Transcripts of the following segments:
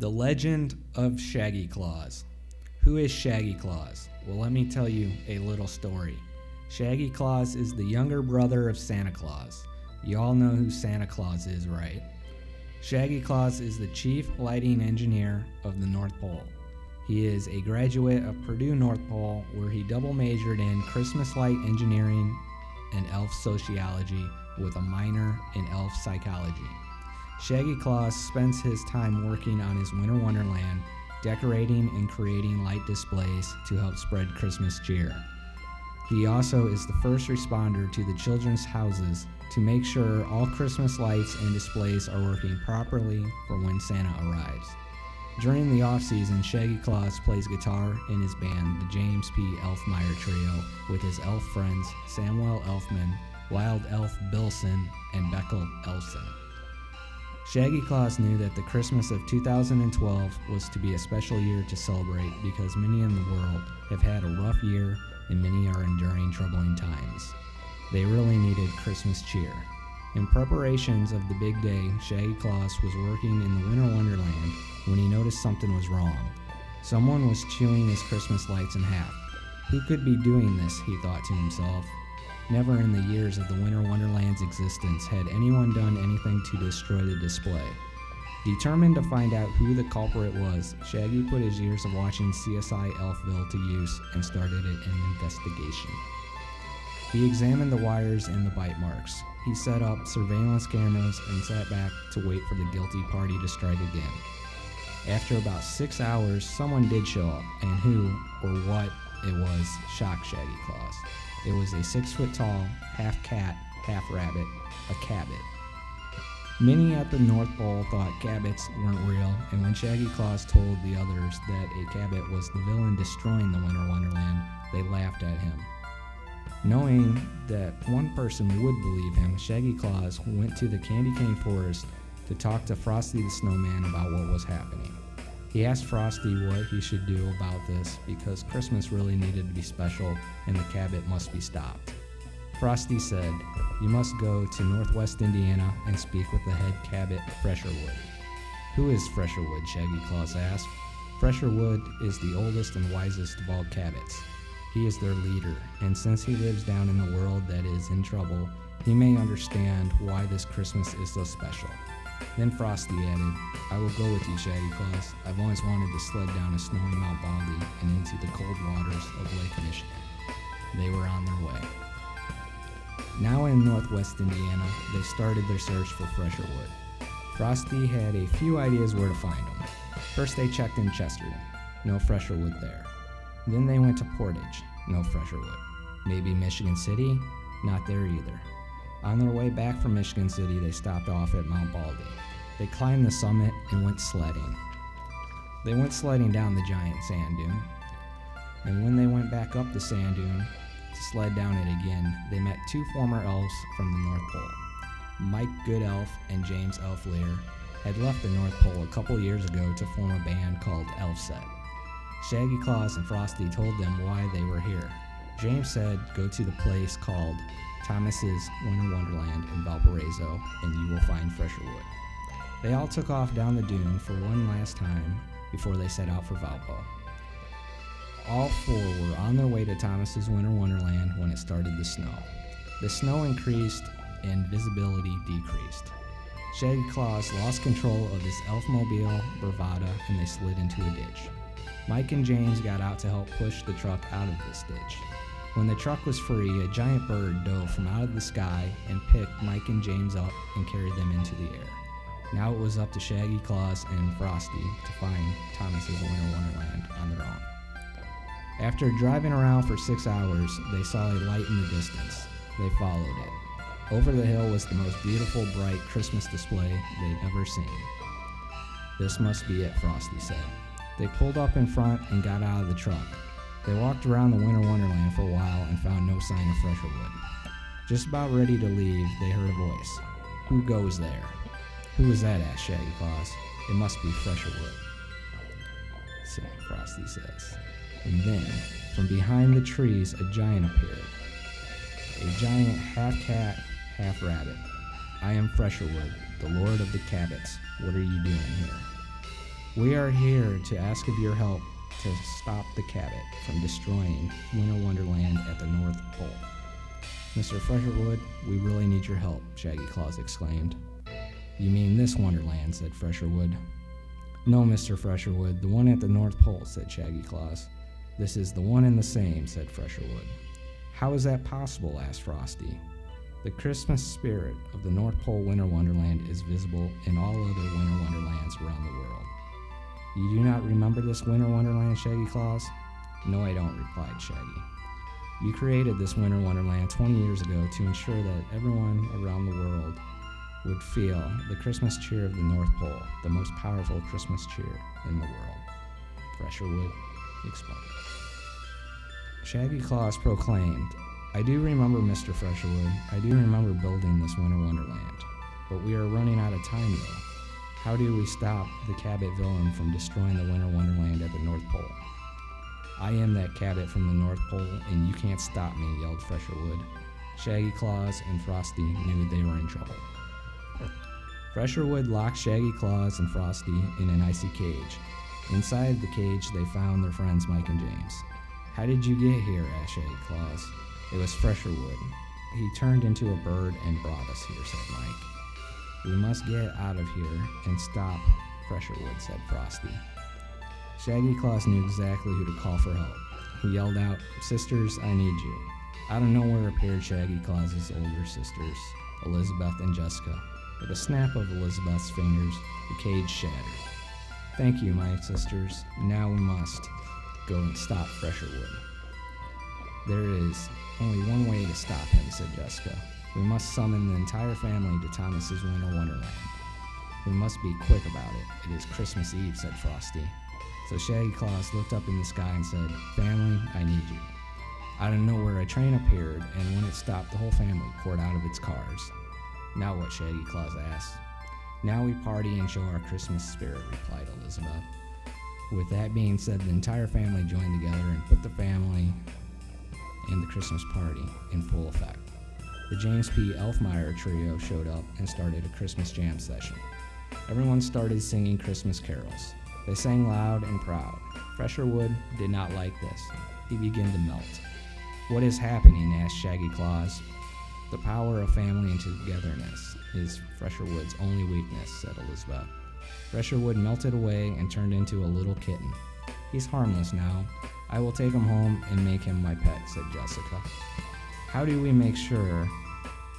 The Legend of Shaggy Claus. Who is Shaggy Claus? Well, let me tell you a little story. Shaggy Claus is the younger brother of Santa Claus. You all know who Santa Claus is, right? Shaggy Claus is the chief lighting engineer of the North Pole. He is a graduate of Purdue North Pole, where he double majored in Christmas light engineering and elf sociology with a minor in elf psychology. Shaggy Claus spends his time working on his winter wonderland, decorating and creating light displays to help spread Christmas cheer. He also is the first responder to the children's houses to make sure all Christmas lights and displays are working properly for when Santa arrives. During the off-season, Shaggy Claus plays guitar in his band, the James P. Elfmeyer Trio, with his elf friends Samuel Elfman, Wild Elf Billson, and Beckel Elfson. Shaggy Claus knew that the Christmas of 2012 was to be a special year to celebrate because many in the world have had a rough year and many are enduring troubling times. They really needed Christmas cheer. In preparations of the big day, Shaggy Claus was working in the winter wonderland when he noticed something was wrong. Someone was chewing his Christmas lights in half. Who could be doing this, he thought to himself. Never in the years of the winter wonderland's existence had anyone done anything to destroy the display. Determined to find out who the culprit was, Shaggy put his years of watching CSI Elfville to use and started an investigation. He examined the wires and the bite marks. He set up surveillance cameras and sat back to wait for the guilty party to strike again. After about 6 hours, someone did show up, and who or what it was shocked Shaggy Claus. It was a 6-foot-tall, half-cat, half-rabbit, a cabbit. Many at the North Pole thought cabbits weren't real, and when Shaggy Claus told the others that a cabbit was the villain destroying the winter wonderland, they laughed at him. Knowing that one person would believe him, Shaggy Claus went to the candy cane forest to talk to Frosty the Snowman about what was happening. He asked Frosty what he should do about this because Christmas really needed to be special and the cabbit must be stopped. Frosty said, "You must go to Northwest Indiana and speak with the head cabbit, Fresherwood." "Who is Fresherwood?" Shaggy Claus asked. "Fresherwood is the oldest and wisest of all cabbits. He is their leader, and since he lives down in the world that is in trouble, he may understand why this Christmas is so special." Then Frosty added, "I will go with you, Shaggy Claus. I've always wanted to sled down a snowy Mount Baldy and into the cold waters of Lake Michigan." They were on their way. Now in Northwest Indiana, they started their search for Fresherwood. Frosty had a few ideas where to find him. First they checked in Chesterton. No Fresherwood there. Then they went to Portage. No Fresherwood. Maybe Michigan City? Not there either. On their way back from Michigan City, they stopped off at Mount Baldy. They climbed the summit and went sledding. They went sledding down the giant sand dune. And when they went back up the sand dune to sled down it again, they met two former elves from the North Pole. Mike Goodelf and James Elflear had left the North Pole a couple years ago to form a band called Elfset. Shaggy Claus and Frosty told them why they were here. James said, "Go to the place called Thomas's Winter Wonderland in Valparaiso, and you will find Fresherwood." They all took off down the dune for one last time before they set out for Valpo. All four were on their way to Thomas's Winter Wonderland when it started to snow. The snow increased and visibility decreased. Shaggy Claus lost control of his elfmobile bravada and they slid into a ditch. Mike and James got out to help push the truck out of this ditch. When the truck was free, a giant bird dove from out of the sky and picked Mike and James up and carried them into the air. Now it was up to Shaggy Claus and Frosty to find Thomas's Winter Wonderland on their own. After driving around for 6 hours, they saw a light in the distance. They followed it. Over the hill was the most beautiful, bright Christmas display they'd ever seen. "This must be it," Frosty said. They pulled up in front and got out of the truck. They walked around the Winter Wonderland for a while and found no sign of Fresherwood. Just about ready to leave, they heard a voice. "Who goes there?" "Who is that?" asked Shaggy Claus. "It must be Fresherwood," so Frosty says. And then, from behind the trees, a giant appeared. A giant half-cat, half-rabbit. "I am Fresherwood, the lord of the cabbits. What are you doing here?" We are here to ask of your help to stop the Cabot from destroying Winter Wonderland at the North Pole. Mr. Fresherwood, we really need your help, Shaggy Claus exclaimed. You mean this Wonderland, said Fresherwood. No, Mr. Fresherwood, the one at the North Pole, said Shaggy Claus. This is the one and the same, said Fresherwood. How is that possible, asked Frosty. The Christmas spirit of the North Pole Winter Wonderland is visible in all other winter wonderlands around the world. You do not remember this winter wonderland, Shaggy Claus? No, I don't, replied Shaggy. You created this winter wonderland 20 years ago to ensure that everyone around the world would feel the Christmas cheer of the North Pole, the most powerful Christmas cheer in the world. Fresherwood explained. Shaggy Claus proclaimed, I do remember, Mr. Fresherwood. I do remember building this winter wonderland. But we are running out of time, though. How do we stop the Cabot villain from destroying the winter wonderland at the North Pole? I am that Cabot from the North Pole, and you can't stop me, yelled Fresherwood. Shaggy Claus and Frosty knew they were in trouble. Fresherwood locked Shaggy Claus and Frosty in an icy cage. Inside the cage, they found their friends Mike and James. How did you get here? Asked Shaggy Claus. It was Fresherwood. He turned into a bird and brought us here, said Mike. We must get out of here and stop Fresherwood, said Frosty. Shaggy Claus knew exactly who to call for help. He yelled out, Sisters, I need you. Out of nowhere appeared Shaggy Claus's older sisters, Elizabeth and Jessica. With a snap of Elizabeth's fingers, the cage shattered. Thank you, my sisters. Now we must go and stop Fresherwood. There is only one way to stop him, said Jessica. We must summon the entire family to Thomas's Winter Wonderland. We must be quick about it. It is Christmas Eve, said Frosty. So Shaggy Claus looked up in the sky and said, Family, I need you. Out of nowhere, a train appeared, and when it stopped, the whole family poured out of its cars. Now what, Shaggy Claus asked. Now we party and show our Christmas spirit, replied Elizabeth. With that being said, the entire family joined together and put the family and the Christmas party in full effect. The James P. Elfmeyer trio showed up and started a Christmas jam session. Everyone started singing Christmas carols. They sang loud and proud. Fresherwood did not like this. He began to melt. What is happening? Asked Shaggy Claus. The power of family and togetherness is Fresherwood's only weakness, said Elizabeth. Fresherwood melted away and turned into a little kitten. He's harmless now. I will take him home and make him my pet, said Jessica. How do we make sure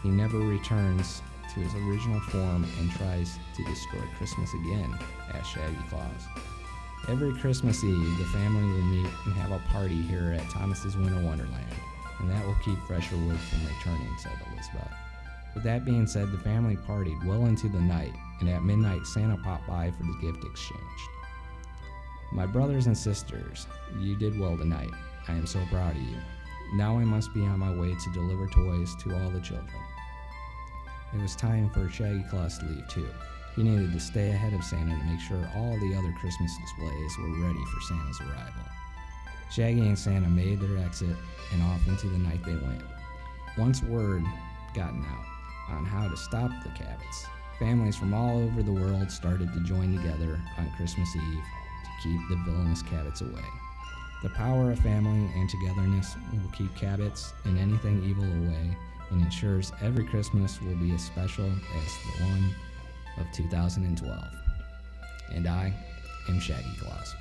he never returns to his original form and tries to destroy Christmas again? Asked Shaggy Claus. Every Christmas Eve, the family will meet and have a party here at Thomas's Winter Wonderland, and that will keep Fresherwood from returning, said Elizabeth. With that being said, the family partied well into the night, and at midnight, Santa popped by for the gift exchange. My brothers and sisters, you did well tonight. I am so proud of you. Now I must be on my way to deliver toys to all the children. It was time for Shaggy Claus to leave too. He needed to stay ahead of Santa to make sure all the other Christmas displays were ready for Santa's arrival. Shaggy and Santa made their exit, and off into the night they went. Once word gotten out on how to stop the Cabots, families from all over the world started to join together on Christmas Eve to keep the villainous Cabots away. The power of family and togetherness will keep Cabots and anything evil away, and ensures every Christmas will be as special as the one of 2012. And I am Shaggy Claus.